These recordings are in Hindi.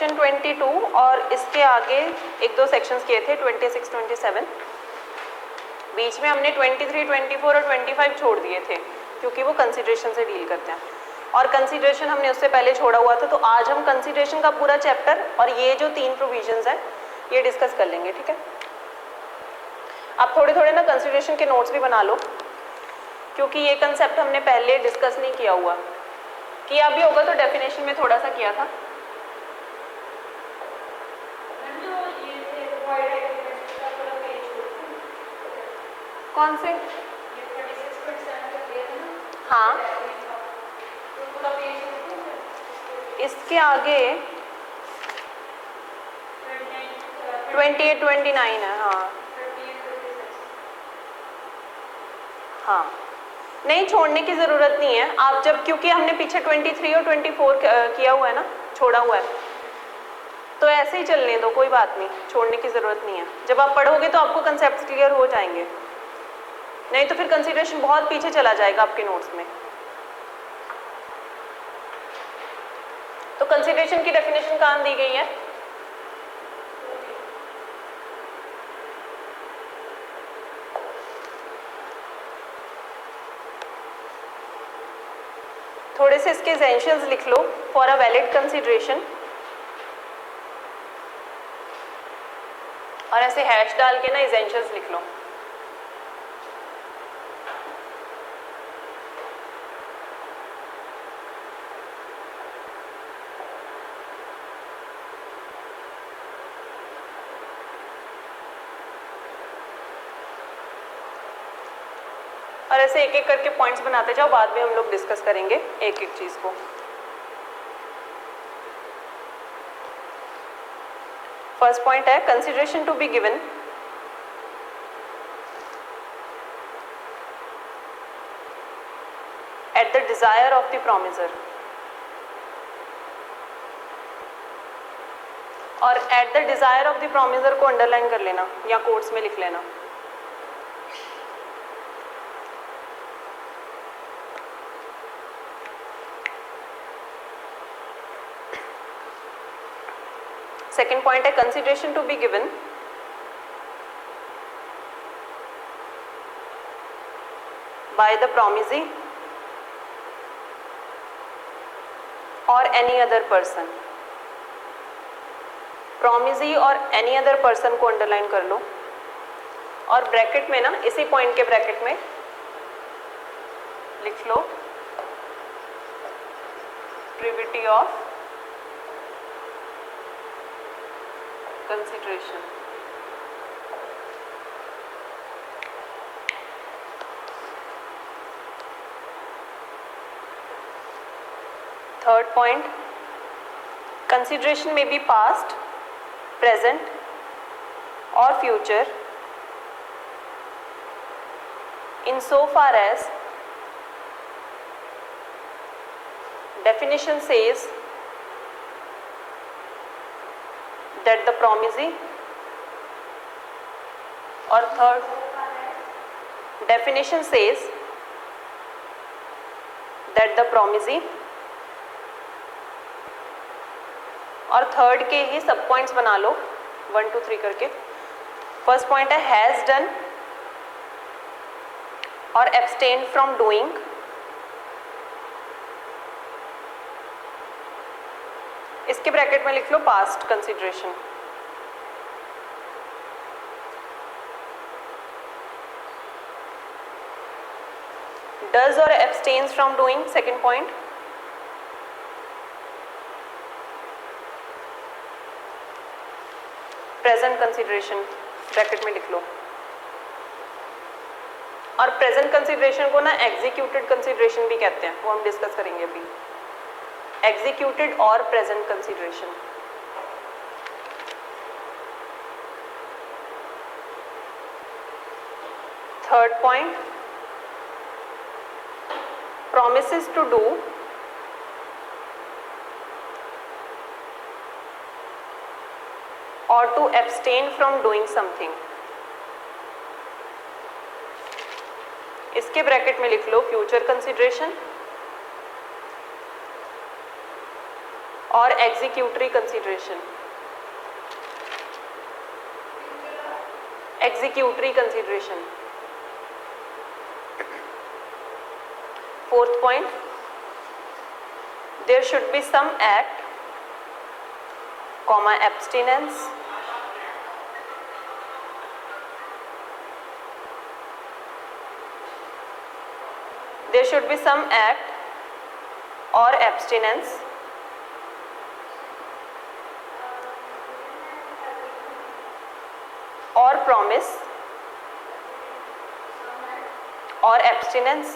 सेक्शन 22 और इसके आगे एक दो सेक्शंस किए थे 26, 27। बीच में हमने 23, 24 और 25 छोड़ दिए थे क्योंकि वो कंसीडरेशन से डील करते हैं और कंसीडरेशन हमने उससे पहले छोड़ा हुआ था। तो आज हम कंसीडरेशन का पूरा चैप्टर और ये जो 3 प्रोविजंस हैं ये डिस्कस कर लेंगे, ठीक है। आप थोड़े थोड़े ना कंसीडरेशन के नोट्स भी बना लो क्योंकि ये कंसेप्ट हमने पहले डिस्कस नहीं किया हुआ। किया भी होगा तो डेफिनेशन में थोड़ा सा किया था। कौन से? हाँ, इसके आगे 28, 29 है। हाँ हाँ, नहीं छोड़ने की ज़रूरत नहीं है आप जब, क्योंकि हमने पीछे 23 और 24 किया हुआ है ना, छोड़ा हुआ है, तो ऐसे ही चलने दो, कोई बात नहीं, छोड़ने की ज़रूरत नहीं है। जब आप पढ़ोगे तो आपको कंसेप्ट क्लियर हो जाएंगे, नहीं तो फिर कंसीडरेशन बहुत पीछे चला जाएगा आपके नोट्स में। तो कंसीडरेशन की डेफिनेशन कहाँ दी गई है? थोड़े से इसके एसेंशियल्स लिख लो। फॉर अ वैलिड कंसीडरेशन, और ऐसे हैश डाल के ना एसेंशियल्स लिख लो। और ऐसे एक एक करके पॉइंट्स बनाते जाओ, बाद में हम लोग डिस्कस करेंगे एक एक चीज को। फर्स्ट पॉइंट है consideration to be given at the desire of the promisor, और at the desire of the promisor को अंडरलाइन कर लेना या कोट्स में लिख लेना। सेकेंड पॉइंट है consideration to be given by the promisee और एनी अदर पर्सन। प्रोमिसी और एनी अदर पर्सन को अंडरलाइन कर लो और ब्रैकेट में ना, इसी पॉइंट के ब्रैकेट में लिख लो privity of consideration. Third point, consideration में बी पास्ट, प्रेजेंट और future in so far as definition says that the promisee, or third definition says that the promisee, और थर्ड के ही सब पॉइंट्स बना लो 1, 2, 3 करके। फर्स्ट पॉइंट है हैज डन और abstained from doing, इसके ब्रैकेट में लिख लो पास्ट कंसीडरेशन। डज और abstains from doing, second point. Present consideration bracket में लिख लो, और प्रेजेंट कंसीडरेशन को ना एग्जीक्यूटेड कंसीडरेशन भी कहते हैं, वो हम डिस्कस करेंगे अभी। एग्जीक्यूटेड और present consideration. Third point, promises to do or to abstain from doing something, इसके ब्रैकेट में लिख लो फ्यूचर कंसीडरेशन और executory consideration, executory consideration. Fourth point, there should be some act, comma abstinence, there should be some act or abstinence or promise or abstinence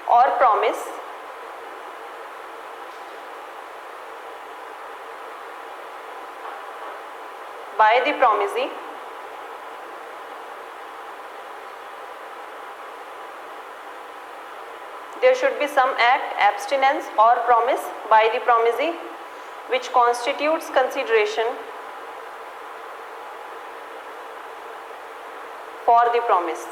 or promise by the promisee there should be some act, abstinence or promise by the promisee which constitutes consideration for the promise.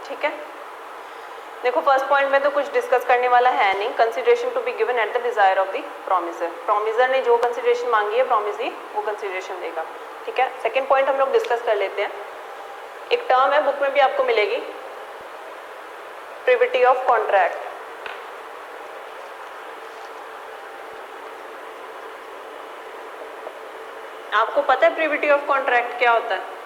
ठीक है, देखो फर्स्ट पॉइंट में तो कुछ डिस्कस करने वाला है नहीं, consideration to be given at the desire of the promisor, promisor ने जो कंसिडरेशन मांगी है प्रोमिसी वो कंसिडरेशन देगा। ठीक है, सेकंड पॉइंट हम लोग डिस्कस कर लेते हैं। एक टर्म है बुक में भी आपको मिलेगी, प्रिविटी ऑफ कॉन्ट्रैक्ट। आपको पता है प्रिविटी ऑफ कॉन्ट्रैक्ट क्या होता है?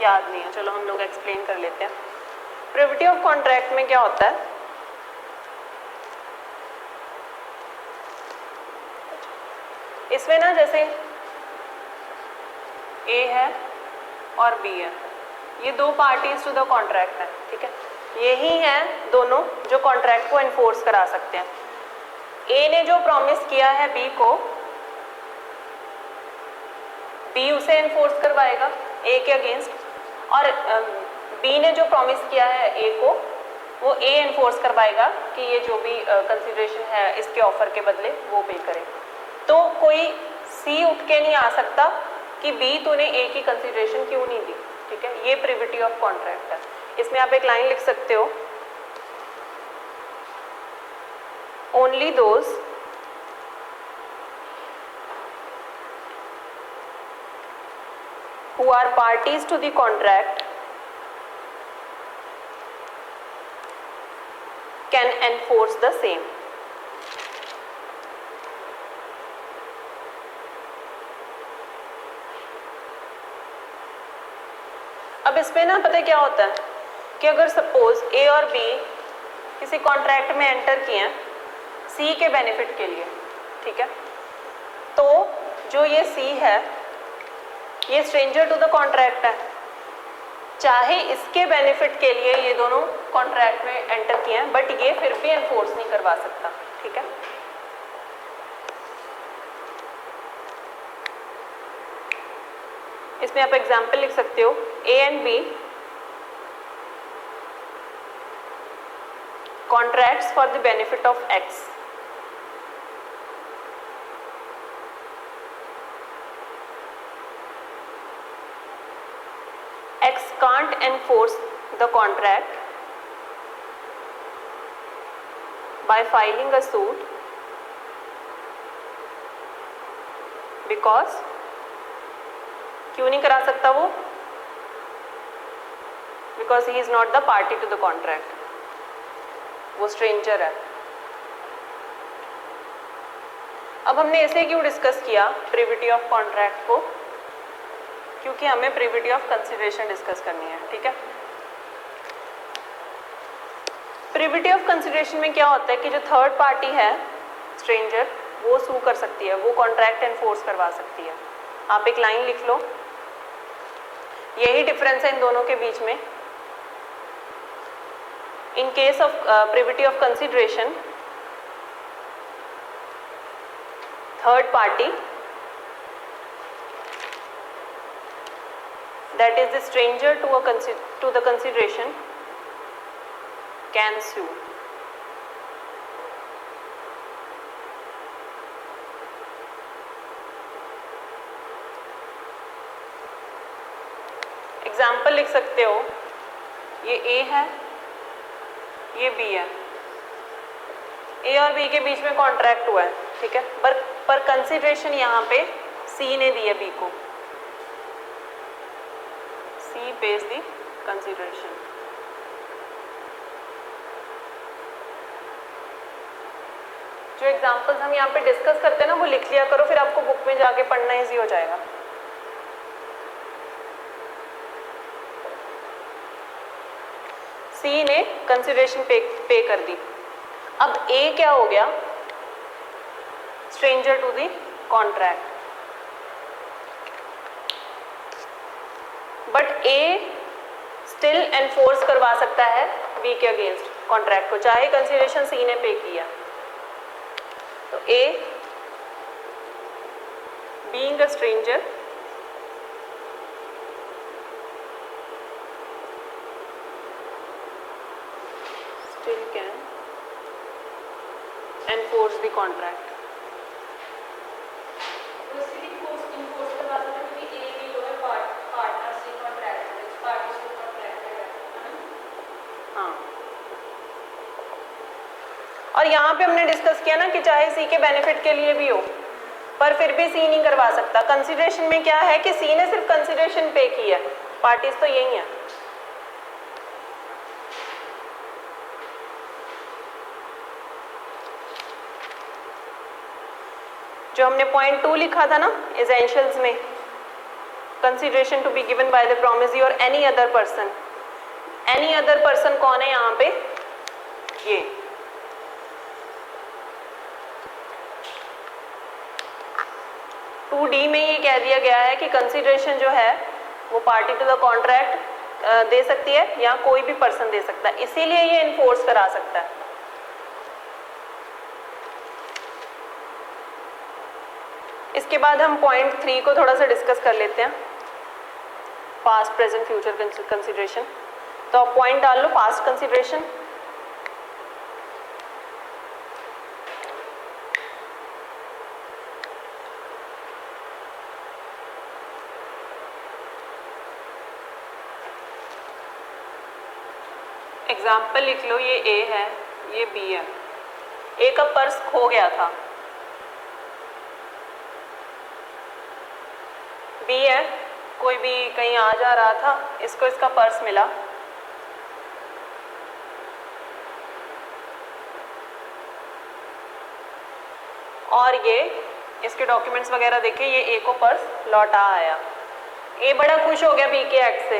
याद नहीं है, चलो हम लोग एक्सप्लेन कर लेते हैं। प्रिविटी ऑफ कॉन्ट्रैक्ट में क्या होता है, इसमें ना जैसे ए है और बी है, ये दो पार्टीज टू द कॉन्ट्रैक्ट है। ठीक है, यही है दोनों जो कॉन्ट्रैक्ट को एनफोर्स करा सकते हैं। ए ने जो प्रॉमिस किया है बी को, बी उसे एनफोर्स करवाएगा ए के अगेंस्ट, और बी ने जो प्रॉमिस किया है ए को वो ए एनफोर्स करवाएगा कि ये जो भी कंसिडरेशन है इसके ऑफर के बदले वो पे करे। तो कोई सी उठ के नहीं आ सकता कि बी तूने ए की कंसिडरेशन क्यों नहीं दी। ठीक है, ये प्रिविटी ऑफ कॉन्ट्रैक्ट है। इसमें आप एक लाइन लिख सकते हो, only those who are parties to the contract can enforce the same. अब इसमें ना पता है क्या होता है कि अगर सपोज ए और बी किसी कॉन्ट्रैक्ट में एंटर किए हैं सी के बेनिफिट के लिए, ठीक है, तो जो ये सी है ये स्ट्रेंजर टू द कॉन्ट्रैक्ट है, चाहे इसके बेनिफिट के लिए ये दोनों कॉन्ट्रैक्ट में एंटर किए हैं, बट ये फिर भी एनफोर्स नहीं करवा सकता। ठीक है, इसमें आप एग्जाम्पल लिख सकते हो, A and B contracts for the benefit of X, X can't enforce the contract by filing a suit because क्यों नहीं करा सकता वो? Because he is not the party to the contract, वो स्ट्रेंजर है। अब हमने ऐसे क्यों डिस्कस किया प्रिविटी ऑफ कॉन्ट्रैक्ट को? क्योंकि हमें प्रिविटी ऑफ कंसिडरेशन डिस्कस करनी है। ठीक है, प्रिविटी ऑफ कंसिडरेशन में क्या होता है कि जो थर्ड पार्टी है स्ट्रेंजर वो सू कर सकती है, वो कॉन्ट्रैक्ट एनफोर्स करवा सकती है। आप एक लाइन लिख लो, यही डिफरेंस है इन दोनों के बीच में। In case of privity of consideration, third party that is the stranger to the consideration can sue. Example लिख सकते हो, ये ए है, ये बी है, ए और बी के बीच में कॉन्ट्रैक्ट हुआ है, ठीक है, पर कंसिडरेशन यहाँ पे सी ने दी है बी को, सी पेज दी कंसिडरेशन। जो एग्जाम्पल्स हम यहाँ पे डिस्कस करते हैं ना वो लिख लिया करो, फिर आपको बुक में जाके पढ़ना इजी हो जाएगा। सी ने कंसिडरेशन पे कर दी। अब ए क्या हो गया, stranger to the contract, but A still enforce करवा सकता है बी के अगेंस्ट कॉन्ट्रैक्ट को, चाहे कंसिडरेशन सी ने पे किया। तो a being a stranger still can enforce the contract. हाँ, और यहाँ पे हमने डिस्कस किया ना कि चाहे सी के बेनिफिट के लिए भी हो, पर फिर भी सी नहीं करवा सकता। कंसिडरेशन में क्या है कि सी ने सिर्फ कंसिडरेशन पे की है, पार्टीज तो यही है। जो हमने पॉइंट 2 लिखा था ना एसेंशियल्स में, consideration to be given by the promisee और any other person, any other person कौन है यहाँ पे, ये टू डी में ये कह दिया गया है कि कंसिडरेशन जो है वो पार्टी टू द कॉन्ट्रैक्ट दे सकती है या कोई भी पर्सन दे सकता है, इसीलिए ये इन्फोर्स करा सकता है। इसके बाद हम पॉइंट 3 को थोड़ा सा डिस्कस कर लेते हैं, पास्ट प्रेजेंट फ्यूचर कंसिडरेशन। तो आप पॉइंट डाल लो, पास्ट कंसिडरेशन, एग्जाम्पल लिख लो, ये ए है, ये बी है, ए का पर्स खो गया था, बी है, कोई भी कहीं आ जा रहा था, इसको इसका पर्स मिला, और ये इसके डॉक्यूमेंट्स वगैरह देखे, ये ए को पर्स लौटा आया। ए बड़ा खुश हो गया बी के एक्ट से।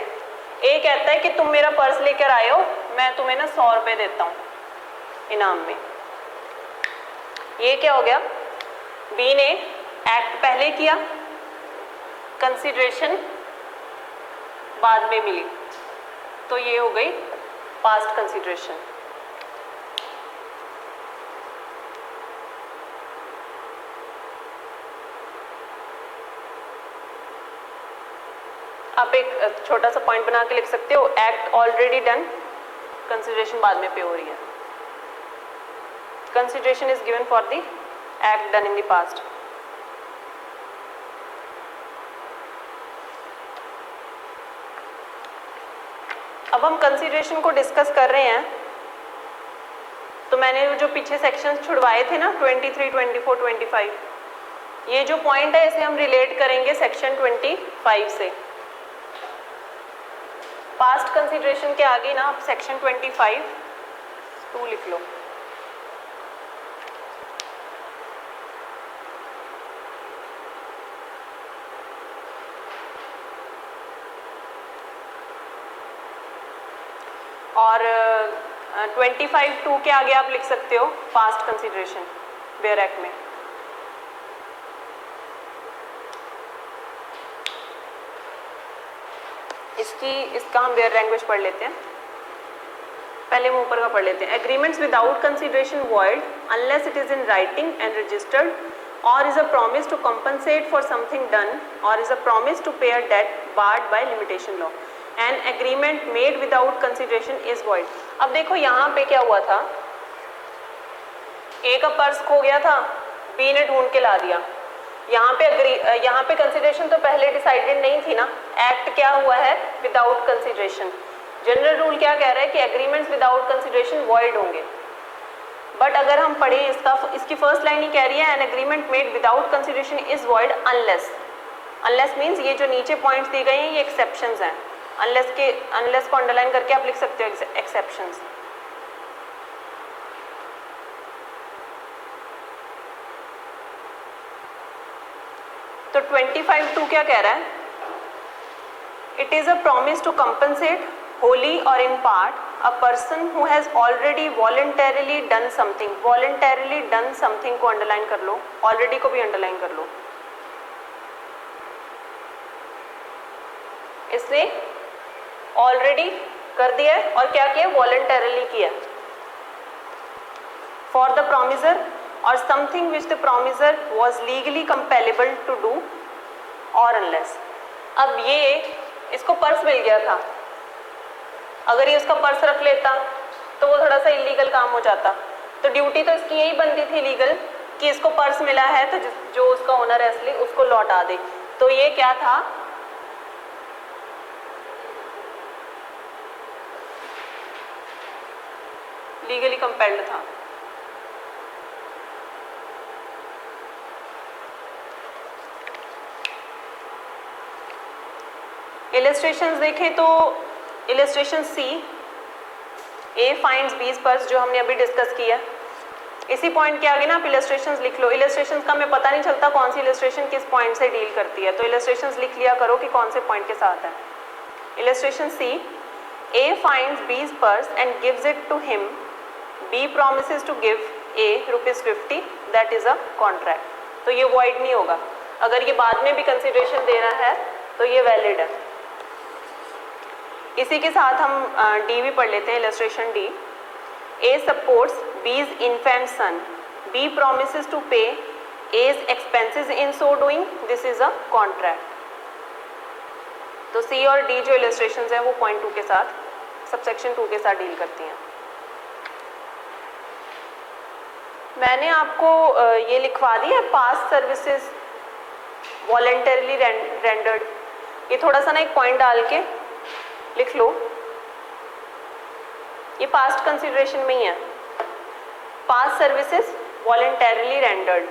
ए कहता है कि तुम मेरा पर्स लेकर आए हो, मैं तुम्हें ना 100 रुपये देता हूँ इनाम में। ये क्या हो गया, बी ने एक्ट पहले किया, कंसिडरेशन बाद में मिली, तो ये हो गई पास्ट कंसिडरेशन। आप एक छोटा सा पॉइंट बना के लिख सकते हो, एक्ट ऑलरेडी डन, कंसिडरेशन बाद में पे हो रही है। Consideration is given for the act done in the past. अब हम कंसिडरेशन को डिस्कस कर रहे हैं, तो मैंने जो पीछे सेक्शंस छुड़वाए थे ना 23, 24, 25, ये जो पॉइंट है इसे हम रिलेट करेंगे सेक्शन 25 से। पास्ट कंसिडरेशन के आगे ना आप सेक्शन 25(2) लिख लो। और 25(2) के आगे आप लिख सकते हो पास्ट कंसिडरेशन बेयर एक्ट में। इसका हम बेयर लैंग्वेज पढ़ लेते हैं, पहले हम ऊपर का पढ़ लेते हैं। Agreements without consideration void unless it is in writing and registered और is a promise to compensate for something done और is a promise to pay a debt barred by limitation law. An agreement made without consideration is void. अब देखो यहाँ पे क्या हुआ था, ए का पर्स खो गया था, बी ने ढूंढ के ला दिया। यहाँ पे कंसिडरेशन तो पहले डिसाइडेड नहीं थी ना, एक्ट क्या हुआ है विदाउट कंसिडरेशन। जनरल रूल क्या कह रहा है कि एग्रीमेंट्स विदाउट कंसिडरेशन वॉइड होंगे, बट अगर हम पढ़ें इसकी फर्स्ट लाइन ही कह रही है N agreement made without consideration is void unless. Unless means ये जो नीचे पॉइंट्स दिए गए हैं ये एक्सेप्शंस हैं। अनलेस को अंडरलाइन करके आप लिख सकते हो एक्सेप्शंस। तो 25(2) क्या कह रहा है? It is a promise to compensate wholly और in part a person who has already voluntarily done something. Voluntarily done something को अंडरलाइन कर लो, ऑलरेडी को भी अंडरलाइन कर लो। इसने ऑलरेडी कर दिया है और क्या किया? वॉलंटरली किया। फॉर द प्रोमिसर और something which the promisor was legally compellable to do और अनलेस। अब ये इसको पर्स मिल गया था, अगर ये उसका पर्स रख लेता तो वो थोड़ा सा इलीगल काम हो जाता। तो ड्यूटी तो इसकी यही बनती थी लीगल कि इसको पर्स मिला है तो जो उसका ओनर है असली उसको लौटा दे। तो ये क्या था? लीगली कंपेल्ड था। इलस्ट्रेशंस देखें तो illustration C, A finds B's purse, जो हमने अभी डिस्कस किया। इसी पॉइंट के आगे ना आप इलस्ट्रेशंस लिख लो। इलस्ट्रेशंस का हमें पता नहीं चलता कौन सी इलस्ट्रेशन किस पॉइंट से डील करती है, तो इलस्ट्रेशंस लिख लिया करो कि कौन से पॉइंट के साथ है। Illustration C, A finds B's purse and gives it to him, B promises to give A ₹50, that is a contract. तो ये वॉइड नहीं होगा। अगर ये बाद में भी कंसिडरेशन दे रहा है तो ये वैलिड है। इसी के साथ हम डी भी पढ़ लेते हैं। Illustration D, A supports B's infant son, B promises to pay A's expenses in so doing, this is a contract. तो सी और डी जो इलस्ट्रेशंस हैं वो पॉइंट 2 के साथ, सबसेक्शन 2 के साथ डील करती हैं। मैंने आपको ये लिखवा दिया पास्ट सर्विसेज वॉलंटरली रेंडर्ड। ये थोड़ा सा ना एक पॉइंट डाल के लिख लो, ये पास्ट कंसिडरेशन में ही है। पास्ट सर्विसेज वॉलंटरली रेंडर्ड,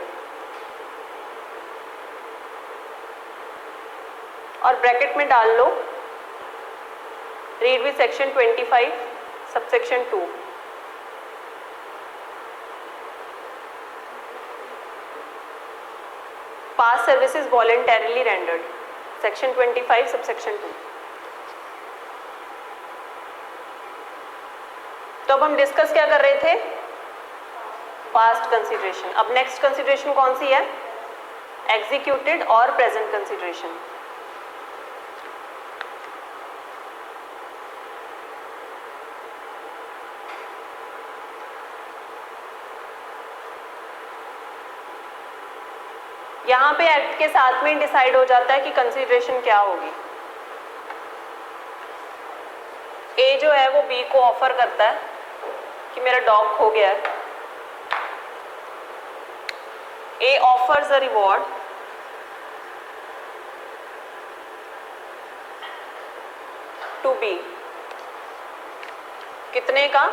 और ब्रैकेट में डाल लो read with section 25 subsection 2। Past services voluntarily rendered, section 25 subsection 2। तो अब हम डिस्कस क्या कर रहे थे? Past consideration. अब नेक्स्ट कंसिडरेशन कौन सी है? एग्जीक्यूटेड और प्रेजेंट कंसिडरेशन। यहाँ पे एक्ट के साथ में डिसाइड हो जाता है कि कंसिडरेशन क्या होगी। ए जो है वो बी को ऑफर करता है कि मेरा डॉग खो गया है। A offers a reward to be, कितने का?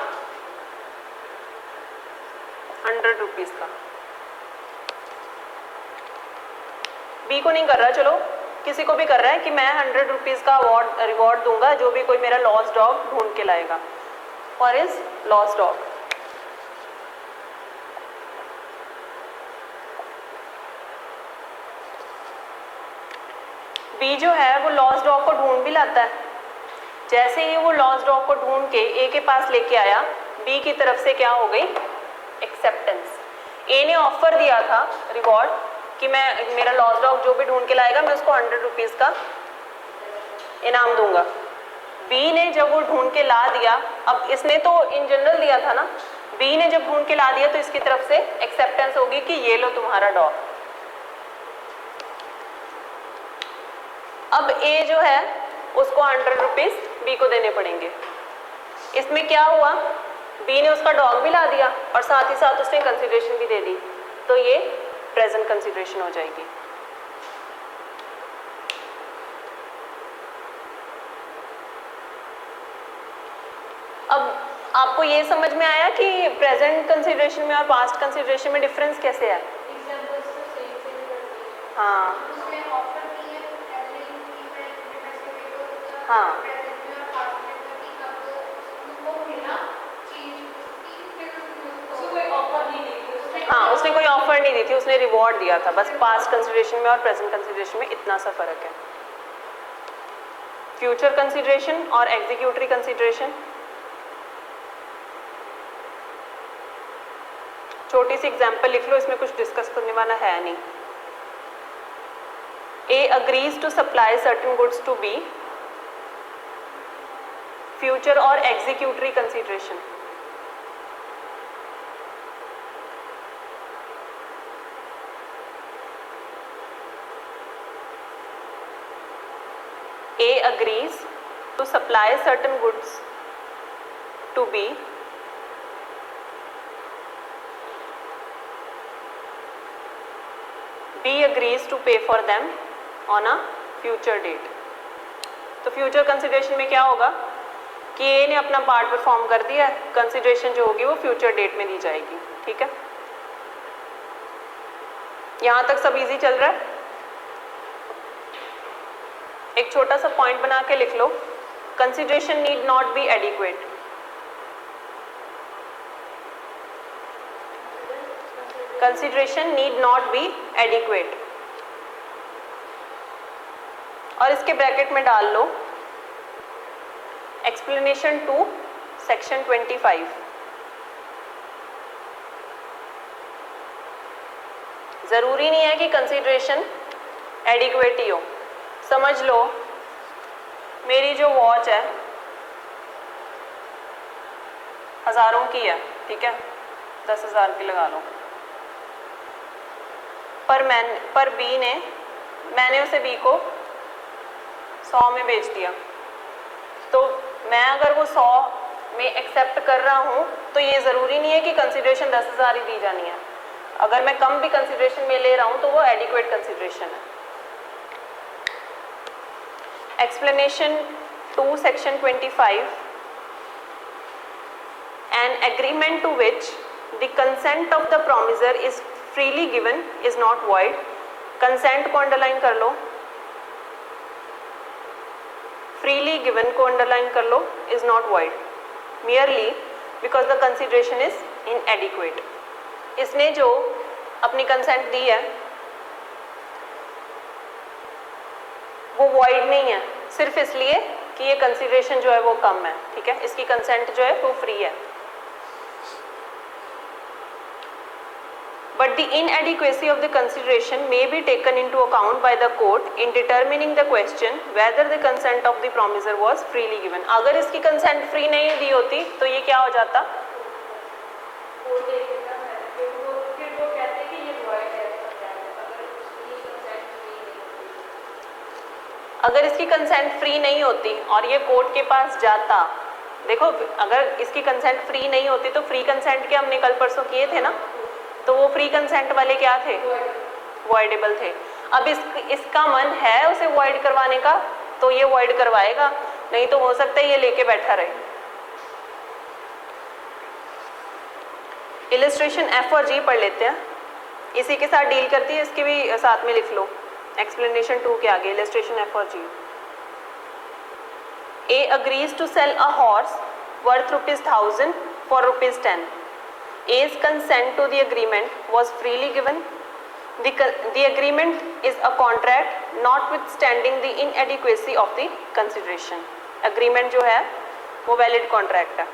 ₹100 का। बी को नहीं कर रहा, चलो किसी को भी कर रहा है कि मैं ₹100 का रिवॉर्ड दूंगा जो भी कोई मेरा लॉस्ट डॉग ढूंढ के लाएगा, for his lost dog. B जो है वो लॉस्ट डॉग को ढूंढ भी लाता है। जैसे ही वो लॉस्ट डॉग को ढूंढ के ए के पास लेके आया, बी की तरफ से क्या हो गई? एक्सेप्टेंस। ए ने ऑफर दिया था रिवॉर्ड कि मैं मेरा लॉस्ट डॉग जो भी ढूंढ के लाएगा मैं उसको ₹100 का इनाम दूंगा। बी ने जब वो ढूंढ के ला दिया, अब इसने तो इन जनरल दिया था ना, बी ने जब ढूंढ के ला दिया तो इसकी तरफ से एक्सेप्टेंस होगी कि ये लो तुम्हारा डॉग। अब ए जो है उसको ₹100 बी को देने पड़ेंगे। इसमें क्या हुआ? बी ने उसका डॉग भी ला दिया और साथ ही साथ उसने कंसिडरेशन भी दे दी, तो ये प्रेजेंट कंसिडरेशन हो जाएगी। अब आपको ये समझ में आया कि प्रेजेंट कंसिडरेशन में और पास्ट कंसिडरेशन में डिफरेंस कैसे है? हाँ हाँ हाँ, उसने कोई ऑफर नहीं दी थी, उसने रिवॉर्ड दिया था बस। पास्ट कंसिडरेशन में और प्रेजेंट कंसिडरेशन में इतना सा फर्क है। फ्यूचर कंसिडरेशन और एग्जीक्यूटरी कंसिडरेशन, छोटी सी एग्जांपल लिख लो, इसमें कुछ डिस्कस करने वाला है नहीं। A agrees to supply certain goods to B, future और executory consideration. A agrees to supply certain goods to B, B agrees to pay for them on a future date। तो फ्यूचर कंसिडरेशन में क्या होगा कि ए ने अपना पार्ट परफॉर्म कर दिया, कंसिडरेशन जो होगी वो फ्यूचर डेट में दी जाएगी। ठीक है, यहां तक सब इजी चल रहा है। एक छोटा सा पॉइंट बना के लिख लो, consideration need not be adequate. Consideration need not be adequate, और इसके ब्रैकेट में डाल लो एक्सप्लेनेशन 2 सेक्शन 25। जरूरी नहीं है कि कंसिडरेशन एडिक्वेट ही हो। समझ लो मेरी जो वॉच है हजारों की है, ठीक है, 10,000 की लगा लो, पर बी ने, मैंने उसे बी को 100 में बेच दिया, तो मैं अगर वो 100 में एक्सेप्ट कर रहा हूँ तो ये ज़रूरी नहीं है कि कंसिडरेशन 10,000 ही दी जानी है। अगर मैं कम भी कंसिडरेशन में ले रहा हूँ तो वो एडिक्वेट कंसिडरेशन है। Explanation 2 section 25, an agreement to which the consent of the promisor is freely given is not void. Consent को अंडरलाइन कर लो, फ्रीली गिवन को अंडरलाइन कर लो, is not void merely because the consideration is inadequate. इसने जो अपनी कंसेंट दी है वो वॉइड नहीं है सिर्फ इसलिए कि ये कंसिडरेशन जो है वो कम है। ठीक है, इसकी कंसेंट जो है वो फ्री है। But the inadequacy of the consideration may be taken into account by the court in determining the question whether the consent of the promisor was freely given। अगर इसकी consent free नहीं दी होती तो ये क्या हो जाता? अगर इसकी consent free नहीं होती और ये कोर्ट के पास जाता, देखो अगर इसकी consent free नहीं होती तो फ्री consent के हमने कल परसों किए थे ना, तो वो फ्री कंसेंट वाले क्या थे? वॉइडेबल थे। अब इसका मन है उसे वॉइड करवाने का तो ये वॉइड करवाएगा, नहीं तो हो सकता है ये लेके बैठा रहे। इलस्ट्रेशन एफ और जी पढ़ लेते हैं, इसी के साथ डील करती है, इसके भी साथ में लिख लो एक्सप्लेनेशन 2 के आगे इलस्ट्रेशन एफ और G. A agrees to sell a horse worth ₹1000 for ₹10। A's consent to the agreement was freely given. The agreement is a contract notwithstanding the inadequacy of the consideration. Agreement जो है वो valid contract है।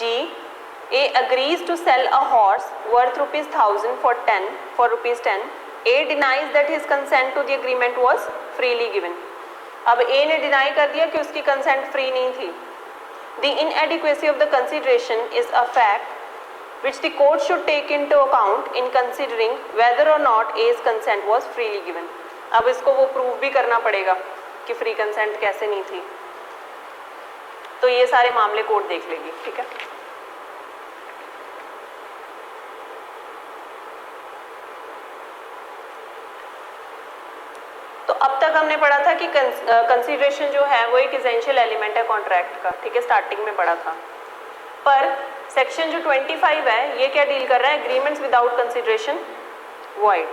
G, A agrees to sell a horse worth ₹1000 for ₹10. A denies that his consent to the agreement was freely given. अब A ने deny कर दिया कि उसकी consent free नहीं थी। The inadequacy of the consideration is a fact which the court should take into account in considering whether or not A's consent was freely given. अब इसको वो प्रूव भी करना पड़ेगा कि फ्री कंसेंट कैसे नहीं थी, तो ये सारे मामले कोर्ट देख लेगी। ठीक है, तो अब तक हमने पढ़ा था कि कंसीडरेशन जो है वो एक एसेंशियल एलिमेंट है कॉन्ट्रैक्ट का, ठीक है, स्टार्टिंग में पढ़ा था। पर सेक्शन जो 25 है ये क्या डील कर रहा है, एग्रीमेंट्स विदाउट कंसीडरेशन वॉइड।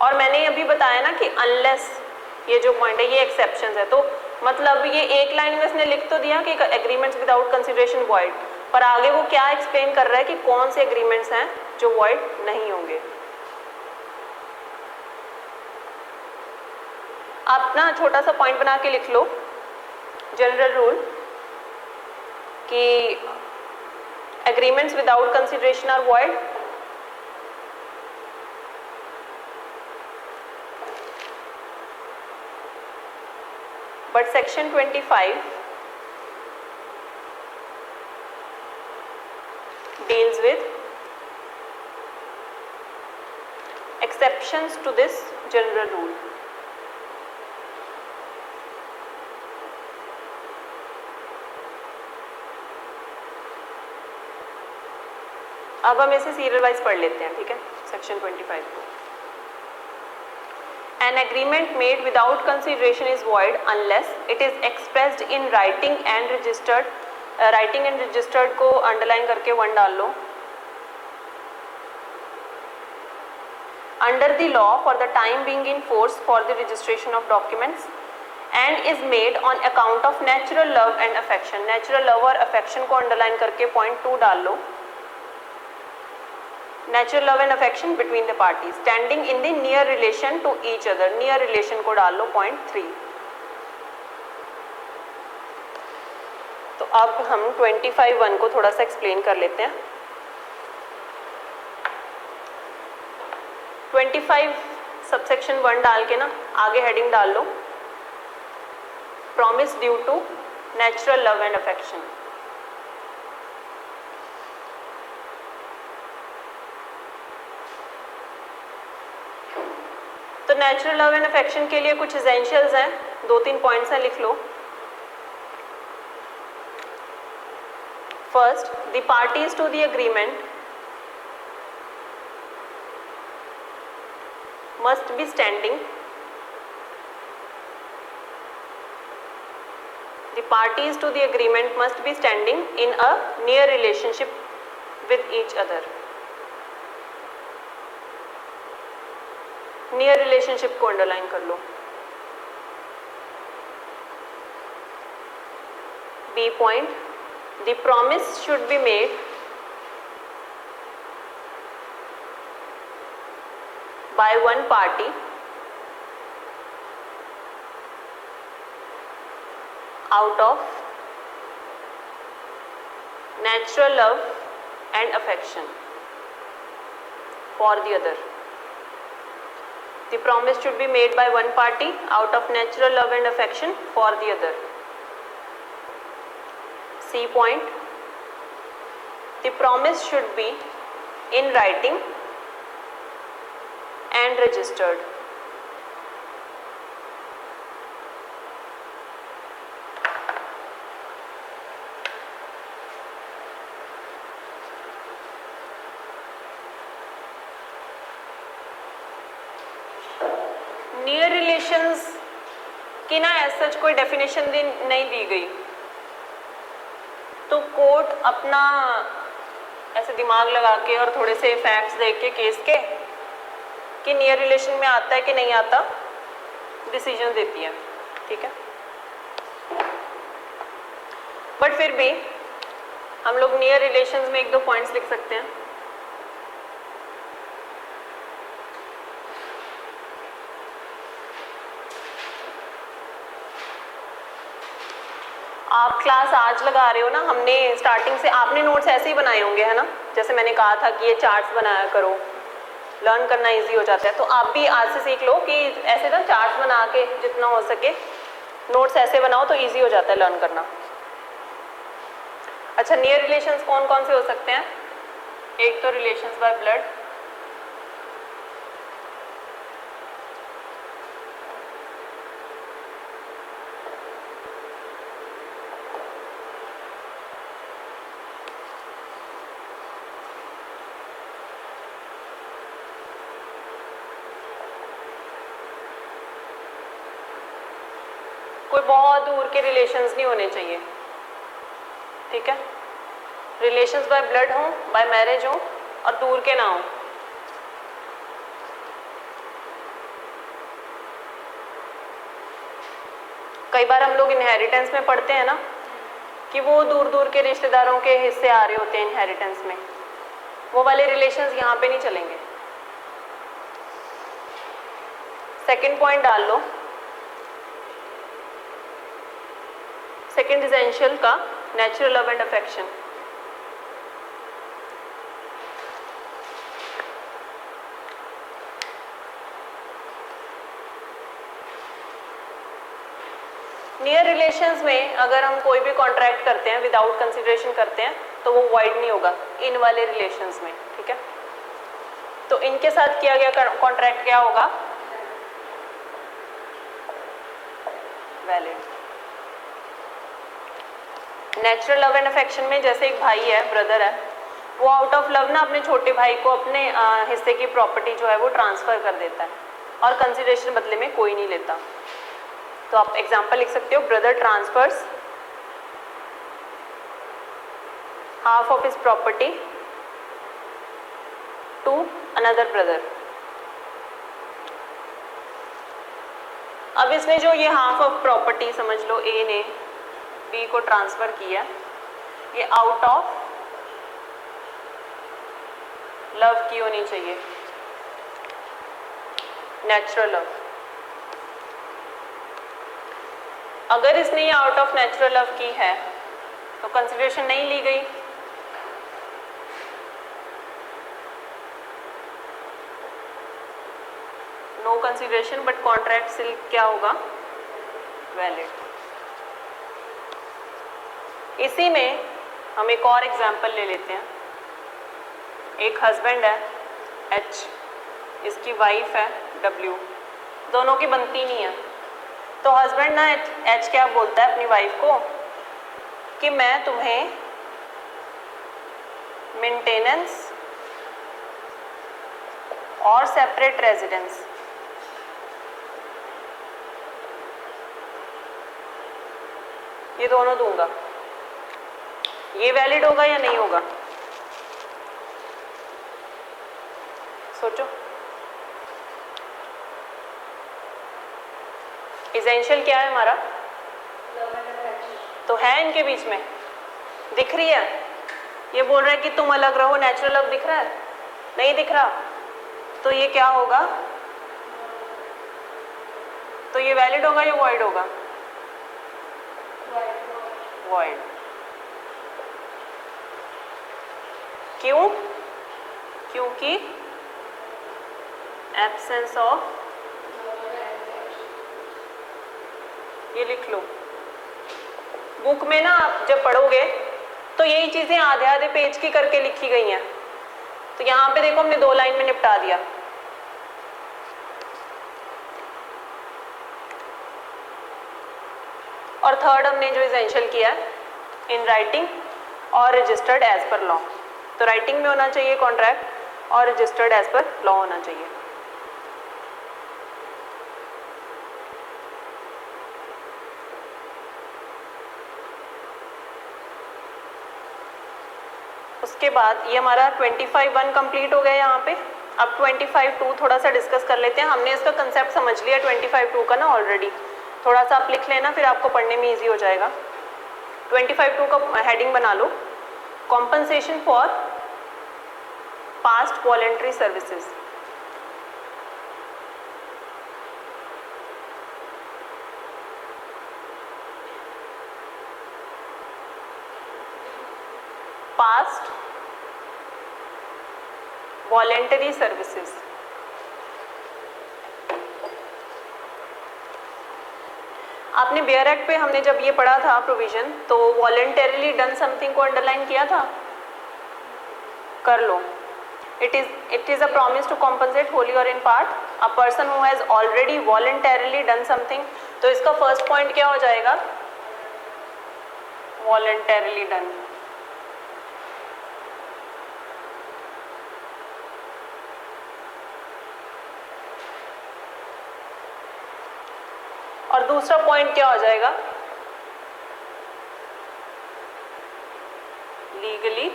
और मैंने अभी बताया ना कि अनलेस, ये जो पॉइंट है ये एक्सेप्शंस है, तो मतलब ये एक लाइन में इसने लिख तो दिया कि एग्रीमेंट्स विदाउट कंसीडरेशन वॉइड, पर आगे वो क्या एक्सप्लेन कर रहा है कि कौन से एग्रीमेंट्स हैं जो वॉइड नहीं होंगे। आप ना छोटा सा पॉइंट बना के लिख लो, जनरल रूल कि agreements without consideration are void. But section 25 deals with exceptions to this general rule. अब हम इसे सीरियल वाइज पढ़ लेते हैं, ठीक है, सेक्शन 25 को। An agreement made without consideration is void unless it is expressed in writing and registered. Writing and registered को underline करके 1 डाल लो. Under the law for the time being in force for the registration of documents and is made on account of natural love and affection. Natural love और affection को underline करके point 2 डाल लो. Natural love and affection between the parties standing in the near relation to each other. Near relation को डाल लो point 3. तो अब हम 25(1) को थोड़ा सा एक्सप्लेन कर लेते हैं. 25 सबसेक्शन 1 डाल के ना आगे हेडिंग डाल लो, promise due to natural love and affection. तो नेचुरल लव एंड अफेक्शन के लिए कुछ एसेंशियल्स हैं, 2-3 पॉइंट्स हैं, लिख लो. First, the parties to the agreement must be standing. The parties to the agreement must be standing in a near relationship with each other. Near relationship को अंडरलाइन कर लो. B point, the promise should be made by one party out of natural love and affection for the other. The promise should be made by one party out of natural love and affection for the other. C point, the promise should be in writing and registered. Near relations की ना एज सच कोई डेफिनेशन नहीं दी गई, तो कोर्ट अपना ऐसे दिमाग लगा के और थोड़े से फैक्ट्स देख के केस के कि नियर रिलेशन में आता है कि नहीं आता, डिसीजन देती है, ठीक है. बट फिर भी हम लोग नियर रिलेशंस में 1-2 पॉइंट्स लिख सकते हैं. आप क्लास आज लगा रहे हो ना, हमने स्टार्टिंग से, आपने नोट्स ऐसे ही बनाए होंगे, है ना, जैसे मैंने कहा था कि ये चार्ट्स बनाया करो, लर्न करना इजी हो जाता है. तो आप भी आज से सीख लो कि ऐसे ना चार्ट्स बना के जितना हो सके नोट्स ऐसे बनाओ तो इजी हो जाता है लर्न करना. अच्छा, नियर रिलेशंस कौन कौन से हो सकते हैं? एक तो रिलेशंस बाय ब्लड, कोई बहुत दूर के रिलेशंस नहीं होने चाहिए, ठीक है। रिलेशंस बाय ब्लड हो, बाय मैरिज हो और दूर के ना हो। कई बार हम लोग इनहेरिटेंस में पढ़ते हैं ना कि वो दूर दूर के रिश्तेदारों के हिस्से आ रहे होते हैं इनहेरिटेंस में, वो वाले रिलेशंस यहाँ पे नहीं चलेंगे। सेकंड पॉइंट डाल लो, सेकंड एसेंशियल का natural love and affection. Near relations में अगर हम कोई भी कॉन्ट्रैक्ट करते हैं विदाउट कंसिडरेशन करते हैं तो वो वाइड नहीं होगा इन वाले रिलेशंस में, ठीक है। तो इनके साथ किया गया कॉन्ट्रैक्ट क्या होगा? Valid. Natural love and affection में जैसे एक भाई है, ब्रदर है, वो आउट ऑफ लव ना अपने छोटे भाई को अपने हिस्से की प्रॉपर्टी जो है वो ट्रांसफर कर देता है और कंसिडरेशन बदले में कोई नहीं लेता। तो आप एग्जाम्पल लिख सकते हो, brother transfers half of his property to another brother. अब इसमें जो ये हाफ ऑफ प्रॉपर्टी समझ लो ए ने बी को ट्रांसफर किया, ये आउट ऑफ लव की होनी चाहिए, नेचुरल लव। अगर इसने ये आउट ऑफ नेचुरल लव की है तो कंसिडरेशन नहीं ली गई, no consideration, but contract still क्या होगा? वैलिड। इसी में हम एक और एग्जांपल ले लेते हैं। एक हस्बैंड है एच, इसकी वाइफ है डब्ल्यू, दोनों की बनती नहीं है। तो हस्बैंड ना एच क्या बोलता है अपनी वाइफ को कि मैं तुम्हें मेंटेनेंस और सेपरेट रेजिडेंस ये दोनों दूंगा। ये वैलिड होगा या नहीं होगा? सोचो। एसेंशियल क्या है हमारा? तो है इनके बीच में, दिख रही है? ये बोल रहा है कि तुम अलग रहो, नेचुरल लव दिख रहा है? नहीं दिख रहा, तो ये क्या होगा? तो ये वैलिड होगा या वॉइड होगा? वॉइड। क्यों? क्योंकि एब्सेंस ऑफ, ये लिख लो। बुक में ना आप जब पढ़ोगे तो यही चीजें आधे आधे पेज की करके लिखी गई हैं, तो यहाँ पे देखो हमने 2 लाइन में निपटा दिया। और थर्ड हमने जो एसेंशियल किया इन राइटिंग और रजिस्टर्ड एज पर लॉ। तो राइटिंग में होना चाहिए कॉन्ट्रैक्ट और रजिस्टर्ड एज पर लॉ होना चाहिए। उसके बाद ये हमारा 25(1) कंप्लीट हो गया यहाँ पे। अब 25(2) थोड़ा सा डिस्कस कर लेते हैं। हमने इसका कंसेप्ट समझ लिया 25(2) का ना ऑलरेडी, थोड़ा सा आप लिख लेना फिर आपको पढ़ने में इजी हो जाएगा। 25(2) का हेडिंग बना लो, compensation for past voluntary services. Past voluntary services. आपने बेयर एक्ट पे हमने जब ये पढ़ा था प्रोविजन, तो वॉलेंटरीली डन समथिंग को अंडरलाइन किया था, कर लो। It is a promise to compensate wholly और in part a person who has already voluntarily done something. तो इसका फर्स्ट पॉइंट क्या हो जाएगा? Voluntarily done. और और दूसरा पॉइंट क्या हो जाएगा, लीगली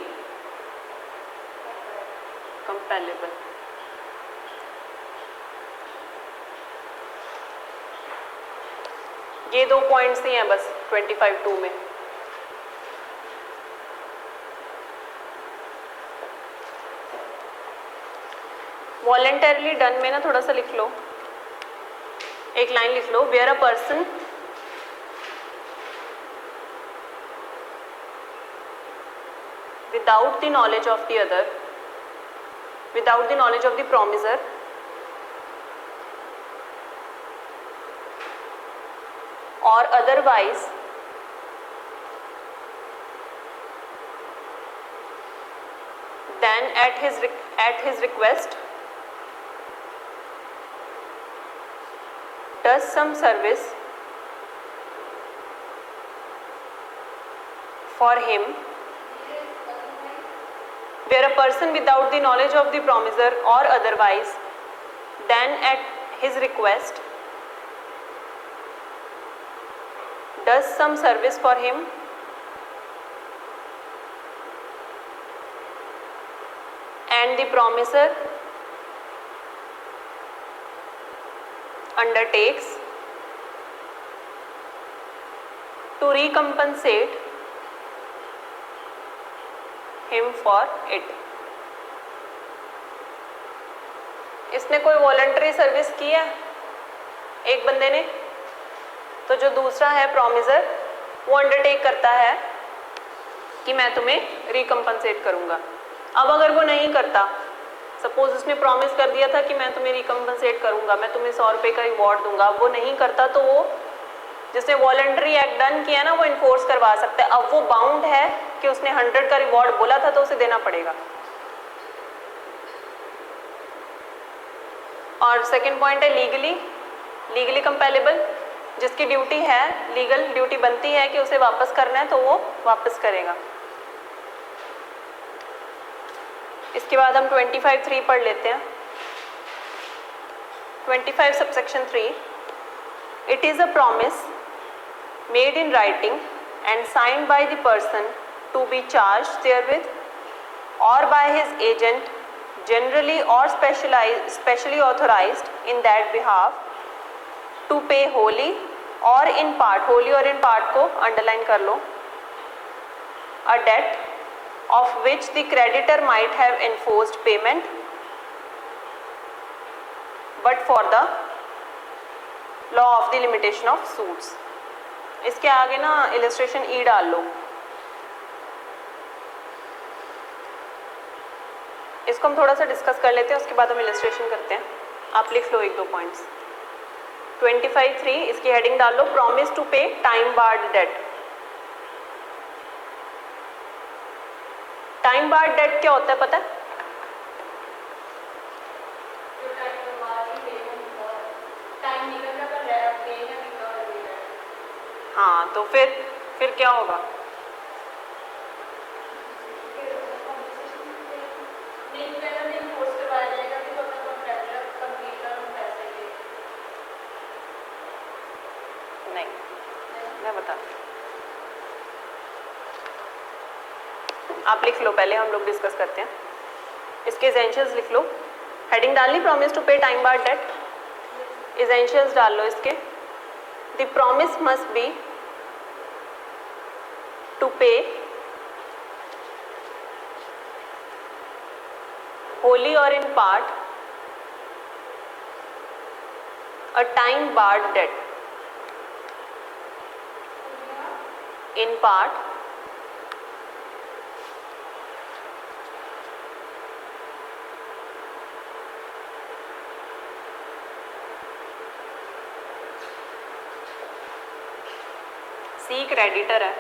कंपेलेबल। ये दो पॉइंट्स ही हैं बस 25(2) में। वॉलेंटरली डन में ना थोड़ा सा लिख लो, एक लाइन लिख लो, where a person without the knowledge of the other, without the knowledge of the promiser, or otherwise then at his request does some service for him, where a person without the knowledge of the promiser or otherwise then at his request does some service for him and the promiser undertakes to recompensate him for it। इसने कोई वॉलंटरी सर्विस की है एक बंदे ने, तो जो दूसरा है प्रॉमिसर वो अंडरटेक करता है कि मैं तुम्हें रिकम्पनसेट करूंगा। अब अगर वो नहीं करता, सपोज उसने प्रॉमिस कर दिया था कि मैं तुम्हें रिकम्पनसेट करूंगा, मैं तुम्हें 100 रुपये का रिवॉर्ड दूंगा, वो नहीं करता, तो वो जिसने वॉलंटरी एक्ट डन किया ना वो इन्फोर्स करवा सकता है। अब वो बाउंड है कि उसने 100 का रिवॉर्ड बोला था तो उसे देना पड़ेगा। और सेकंड पॉइंट है लीगली कंपेलेबल, जिसकी ड्यूटी है, लीगल ड्यूटी बनती है कि उसे वापस करना है तो वो वापस करेगा। इसके बाद हम 25(3) पढ़ लेते हैं। 25 subsection 3, it is a promise made in writing and signed by the person to be charged therewith or by his agent generally or specially authorized in that behalf to pay wholly or in part, wholly or in part को underline कर लो, a debt of which the creditor might have enforced payment but for the law of the limitation of suits। इसके आगे ना इलस्ट्रेशन ई डाल लो, इसको हम थोड़ा सा डिस्कस कर लेते हैं, उसके बाद हम इलस्ट्रेशन करते हैं। आप लिख लो 1-2 पॉइंट्स। 25(3) इसकी हेडिंग डाल लो, promise to pay time barred debt. Time barred debt क्या होता है पता है? हाँ, तो फिर क्या होगा? नहीं, मैं बता, आप लिख लो, पहले हम लोग डिस्कस करते हैं। इसके एसेंशियल्स लिख लो, हेडिंग डालनी promise to pay time barred date, essentials डाल लो इसके। The promise must B to pay wholly or in part a time barred debt, in part C creditor है,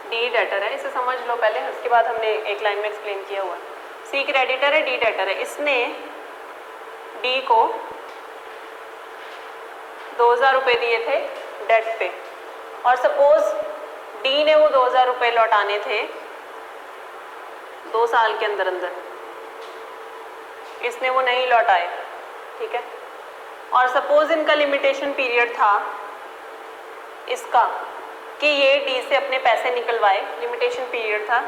D डेटर है, इसे समझ लो पहले, उसके बाद हमने एक लाइन में एक्सप्लेन किया हुआ। C क्रेडिटर है, D डेटर है। इसने D को 2000 रुपये दिए थे डेट पे, और सपोज D ने वो 2000 रुपये लौटाने थे 2 साल के अंदर अंदर, इसने वो नहीं लौटाए, ठीक है। और सपोज इनका लिमिटेशन पीरियड था इसका कि ये डी से अपने पैसे निकलवाए, लिमिटेशन पीरियड था,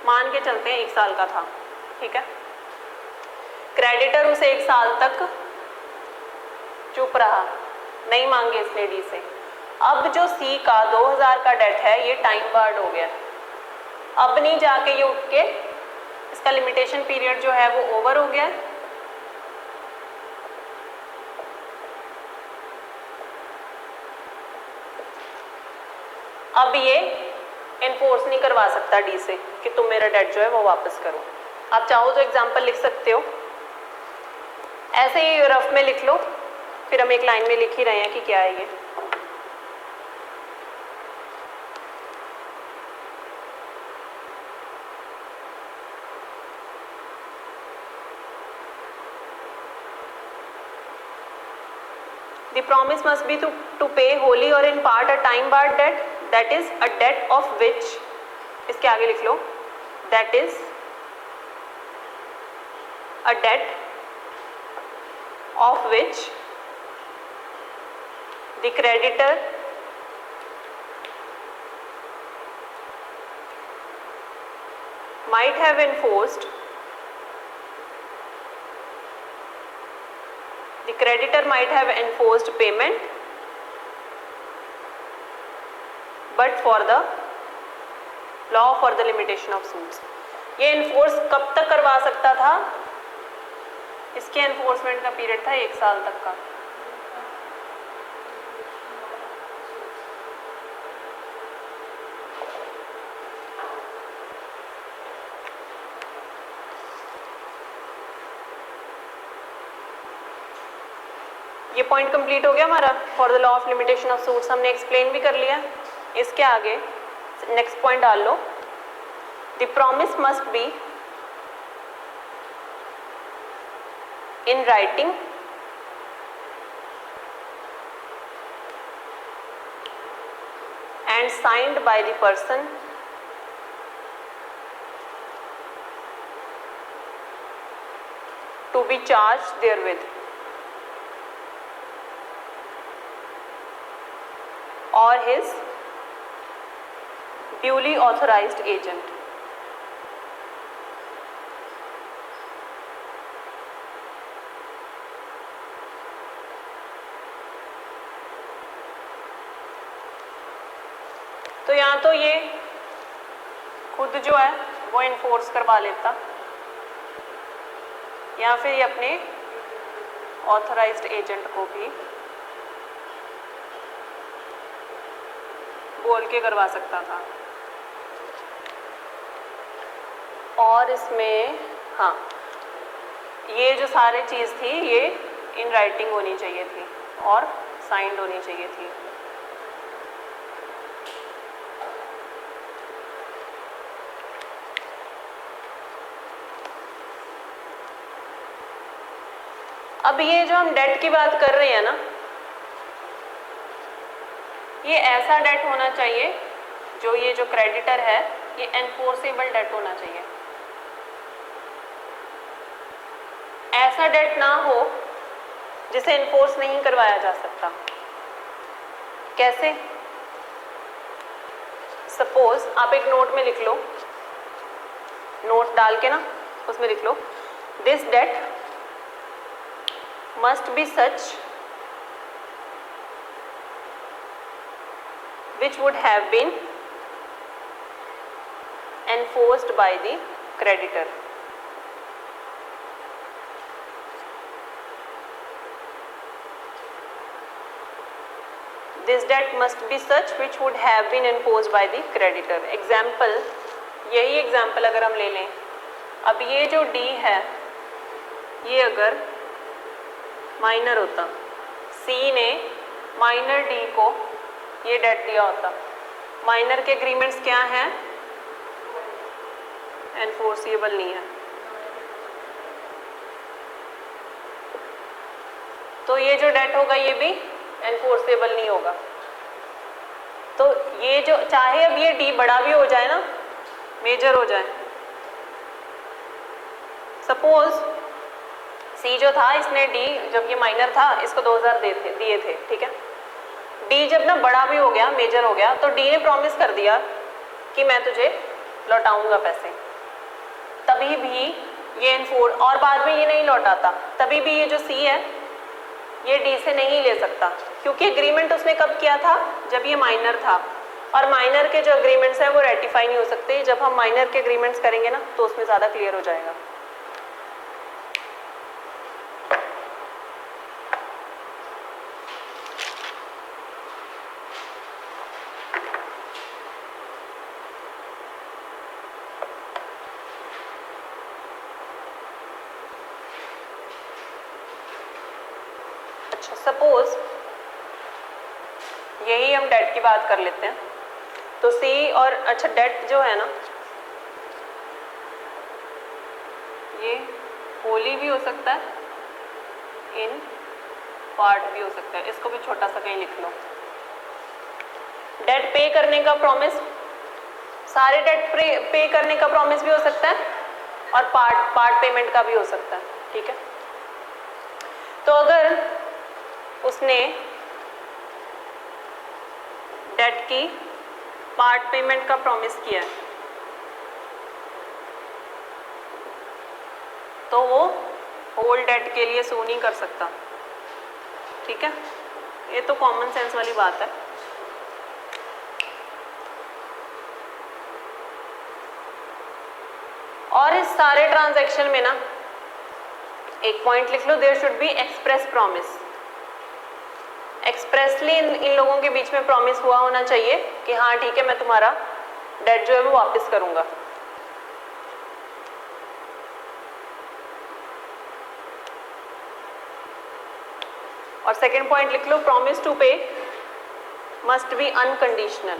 मान के चलते हैं 1 साल का था, ठीक है। क्रेडिटर उसे 1 साल तक चुप रहा, नहीं मांगे इसने डी से। अब जो सी का 2000 का डेट है ये टाइम बार्ड हो गया, अब नहीं जाके ये उठ के, इसका लिमिटेशन पीरियड जो है वो ओवर हो गया। अब ये इन्फोर्स नहीं करवा सकता डी से कि तुम मेरा डेट जो है वो वापस करो। आप चाहो तो एग्जांपल लिख सकते हो, ऐसे ही रफ में लिख लो, फिर हम एक लाइन में लिख ही रहे हैं कि क्या है ये। The promise must be to pay wholly or in part a time barred debt, that is a debt of which, इसके आगे लिख लो, that is a debt of which the creditor might have enforced, the creditor might have enforced payment but for the law for the limitation of suits। ये enforce कब तक करवा सकता था? इसके एनफोर्समेंट का पीरियड था 1 साल तक का। ये पॉइंट कंप्लीट हो गया हमारा for the law of limitation of suits, हमने एक्सप्लेन भी कर लिया। इसके आगे नेक्स्ट पॉइंट डाल लो, the promise must be in writing and signed by the person to be charged therewith or his duly authorized agent। तो यहाँ तो ये खुद जो है वो इन्फोर्स करवा लेता या फिर ये अपने ऑथराइज्ड एजेंट को भी बोल के करवा सकता था। और इसमें हाँ, ये जो सारी चीज़ थी ये इन राइटिंग होनी चाहिए थी और साइंड होनी चाहिए थी। अब ये जो हम डेट की बात कर रहे हैं ना, ये ऐसा डेट होना चाहिए जो ये जो क्रेडिटर है ये एनफोर्सेबल डेट होना चाहिए। ऐसा डेट ना हो जिसे एनफोर्स नहीं करवाया जा सकता। कैसे? सपोज आप एक नोट में लिख लो, नोट डाल के ना उसमें लिख लो, this debt must be such which would have been enforced by the creditor। This debt must be such which would have been enforced by the creditor। Example, यही एग्जाम्पल अगर हम ले लें, अब ये जो D है ये अगर माइनर होता, सी ने माइनर डी को ये डेट दिया होता, माइनर के एग्रीमेंट्स क्या हैं? एनफोर्सेबल नहीं है। तो ये जो डेट होगा ये भी एनफोर्सेबल नहीं होगा। तो ये जो चाहे अब ये डी बड़ा भी हो जाए ना, मेजर हो जाए, सपोज सी जो था इसने डी, जब ये माइनर था इसको 2000 दिए थे, ठीक है। डी जब ना बड़ा भी हो गया, मेजर हो गया, तो डी ने प्रॉमिस कर दिया कि मैं तुझे लौटाऊंगा पैसे, तभी भी ये इनफोर्स, और बाद में ये नहीं लौटाता, तभी भी ये जो सी है ये डी से नहीं ले सकता, क्योंकि एग्रीमेंट उसने कब किया था, जब ये माइनर था, और माइनर के जो एग्रीमेंट्स हैं वो रेटिफाई नहीं हो सकते। जब हम माइनर के एग्रीमेंट्स करेंगे ना तो उसमें ज़्यादा क्लियर हो जाएगा। अच्छा, सपोज यही हम डेट की बात कर लेते हैं, तो सी और अच्छा डेट जो है ना ये होली भी हो सकता है, इन पार्ट भी हो सकता है, इसको भी छोटा सा कहीं लिख लो। डेट पे करने का प्रॉमिस, सारे डेट पे करने का प्रॉमिस भी हो सकता है और पार्ट पेमेंट का भी हो सकता है, ठीक है। तो अगर उसने डेट की पार्ट पेमेंट का प्रॉमिस किया है तो वो होल डेट के लिए सू नहीं कर सकता, ठीक है। ये तो कॉमन सेंस वाली बात है। और इस सारे ट्रांजैक्शन में ना एक पॉइंट लिख लो, there should be express promise. Expressly इन लोगों के बीच में प्रॉमिस हुआ होना चाहिए कि हाँ ठीक है मैं तुम्हारा डेट जो है वो वापस करूंगा। और सेकेंड पॉइंट लिख लो, प्रॉमिस टू पे मस्ट बी अनकंडीशनल।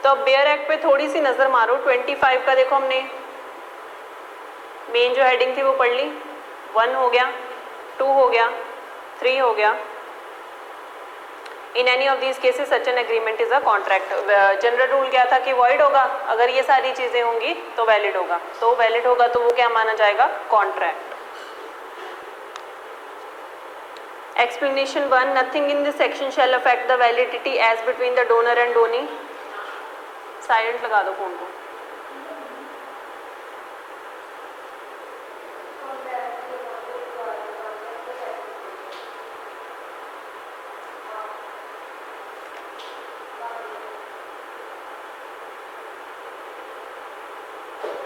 तो अब बेयर एक्ट पे थोड़ी सी नजर मारो। 25 का देखो, हमने मेन जो हेडिंग थी वो पढ़ ली, 1 हो गया, 2 हो गया, 3 हो गया। In any of these cases such an agreement is a contract. General rule क्या था कि वॉइड होगा, अगर ये सारी चीजें होंगी तो वैलिड होगा, तो वैलिड होगा तो वो क्या माना जाएगा, contract. Explanation 1, nothing in this section shall affect the validity as between the donor and donee. Silent लगा दो फोन को।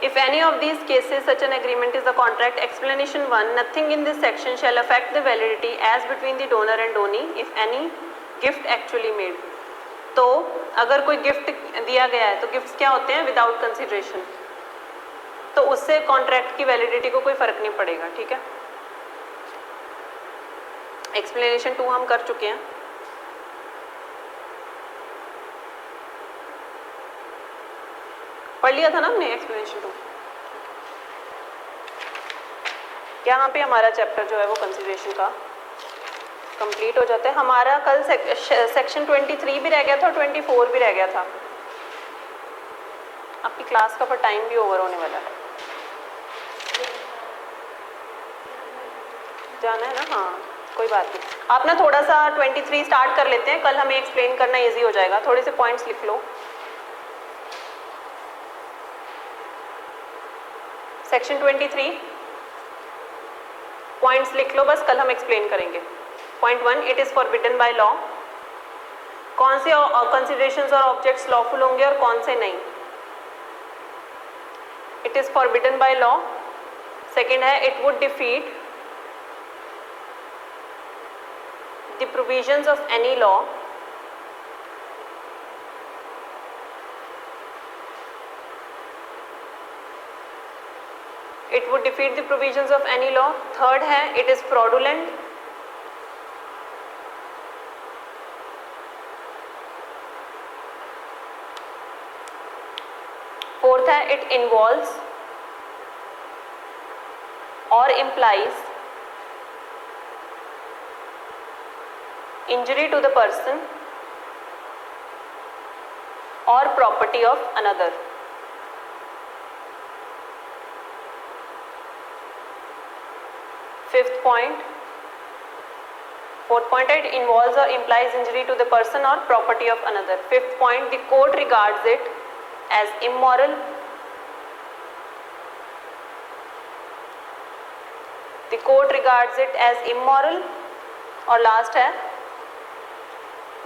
If any of these cases such an agreement is a contract, explanation 1, nothing in this section shall affect the validity as between the donor and donee if any gift actually made। तो अगर कोई गिफ्ट दिया गया है तो गिफ्ट्स क्या होते हैं, विदाउट कंसिडरेशन, तो उससे कॉन्ट्रैक्ट की वैलिडिटी को कोई फर्क नहीं पड़ेगा, ठीक है। एक्सप्लेनेशन 2 हम कर चुके हैं। पढ़ लिया था ना हमने एक्सप्लेनेशन 2। यहाँ पे हमारा चैप्टर जो है वो कंसिडरेशन का कंप्लीट हो जाता है। हमारा कल सेक्शन 23 भी रह गया था और 24 भी रह गया था। आपकी क्लास का पर टाइम भी ओवर होने वाला है, जाना है ना, हाँ कोई बात नहीं। आप ना थोड़ा सा 23 स्टार्ट कर लेते हैं, कल हमें एक्सप्लेन करना इजी हो जाएगा। थोड़े से पॉइंट्स लिख लो। सेक्शन 23 पॉइंट्स लिख लो बस, कल हम एक्सप्लेन करेंगे। Point 1, it is forbidden by law. कौन से कंसिडरेशंस और ऑब्जेक्ट्स लॉफुल होंगे और कौन से नहीं। It is forbidden by law. Second है, it would defeat the provisions of any law. It would defeat the provisions of any law. Third है, it is fraudulent. Fourth है, it involves or implies injury to the person or property of another. Fifth point, fourth point, it involves or implies injury to the person or property of another. Fifth point, the court regards it as immoral. The court regards it as immoral. और लास्ट है,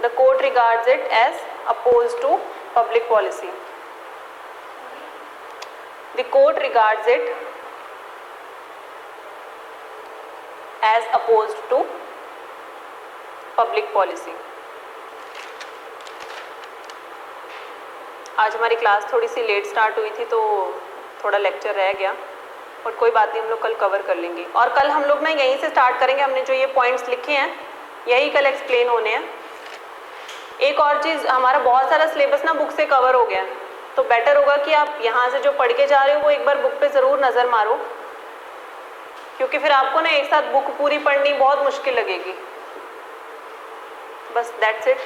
the court regards it as opposed to public policy. The court regards it as opposed to public policy. आज हमारी क्लास थोड़ी सी लेट स्टार्ट हुई थी तो थोड़ा लेक्चर रह गया, और कोई बात नहीं, हम लोग कल कवर कर लेंगे। और कल हम लोग ना यहीं से स्टार्ट करेंगे, हमने जो ये पॉइंट्स लिखे हैं यही कल एक्सप्लेन होने हैं। एक और चीज़, हमारा बहुत सारा सिलेबस ना बुक से कवर हो गया है, तो बेटर होगा कि आप यहाँ से जो पढ़ के जा रहे हो वो एक बार बुक पे ज़रूर नज़र मारो, क्योंकि फिर आपको ना एक साथ बुक पूरी पढ़नी बहुत मुश्किल लगेगी। बस दैट्स इट।